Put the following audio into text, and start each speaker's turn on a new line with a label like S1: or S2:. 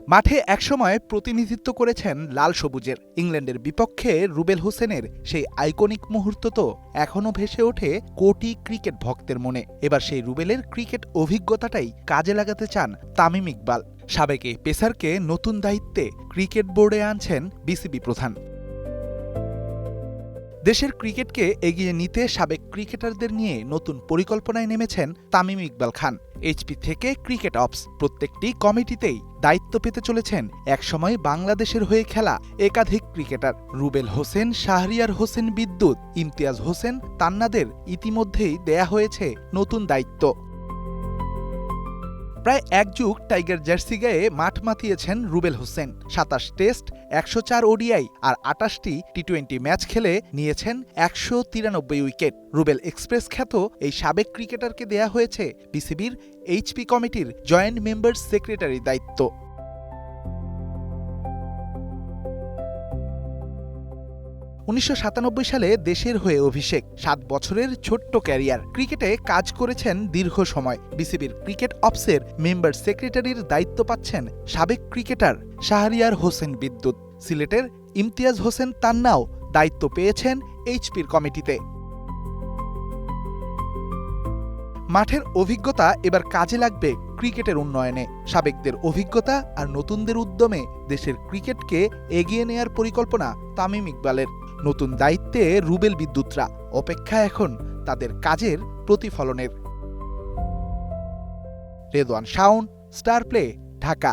S1: মাঠে একসময় প্রতিনিধিত্ব করেছেন লাল সবুজের। ইংল্যান্ডের বিপক্ষে রুবেল হোসেনের সেই আইকনিক মুহূর্ত তো এখনও ভেসে ওঠে কোটি ক্রিকেট ভক্তের মনে। এবার সেই রুবেলের ক্রিকেট অভিজ্ঞতাটাই কাজে লাগাতে চান তামিম ইকবাল। সাবেক এই পেসারকে নতুন দায়িত্বে ক্রিকেট বোর্ডে আনছেন বিসিবি প্রধান। দেশের ক্রিকেটকে এগিয়ে নিতে সাবেক ক্রিকেটারদের নিয়ে নতুন পরিকল্পনায় নেমেছেন তামিম ইকবাল খান। এইচপি থেকে ক্রিকেট অপস প্রত্যেকটি কমিটিতেই দায়িত্ব পেতে চলেছেন একসময় বাংলাদেশের হয়ে খেলা একাধিক ক্রিকেটার। রুবেল হোসেন, শাহরিয়ার হোসেন বিদ্যুৎ, ইমতিয়াজ হোসেন তান্নাদের ইতিমধ্যেই দেয়া হয়েছে নতুন দায়িত্ব। প্রায় এক যুগ টাইগার জার্সি গায়ে মাঠ মাতিয়েছেন রুবেল হোসেন। ২৭ টেস্ট, ১০৪ ওডিআই আর ২৮টি টি-২০ ম্যাচ খেলে নিয়েছেন ১৯৩ উইকেট। রুবেল এক্সপ্রেস খ্যাত এই সাবেক ক্রিকেটারকে দেয়া হয়েছে বিসিবির এইচপি কমিটির জয়েন্ট মেম্বার্স সেক্রেটারি দায়িত্ব। ১৯৯৭ সালে দেশের হয়ে অভিষেক, ৭ বছরের ছোট্ট ক্যারিয়ার। ক্রিকেটে কাজ করেছেন দীর্ঘ সময়। বিসিবির ক্রিকেট অপসের মেম্বার সেক্রেটারির দায়িত্ব পাচ্ছেন সাবেক ক্রিকেটার শাহরিয়ার হোসেন বিদ্যুৎ। সিলেটের ইমতিয়াজ হোসেন তান্নাও দায়িত্ব পেয়েছেন এইচপির কমিটিতে। মাঠের অভিজ্ঞতা এবার কাজে লাগবে ক্রিকেটের উন্নয়নে। সাবেকদের অভিজ্ঞতা আর নতুনদের উদ্যমে দেশের ক্রিকেটকে এগিয়ে নেয়ার পরিকল্পনা তামিম ইকবালের। নতুন দায়িত্বে রুবেল বিদ্যুৎরা অপেক্ষা এখন তাদের কাজের প্রতিফলনের। Redwan Shaon, star play, Dhaka.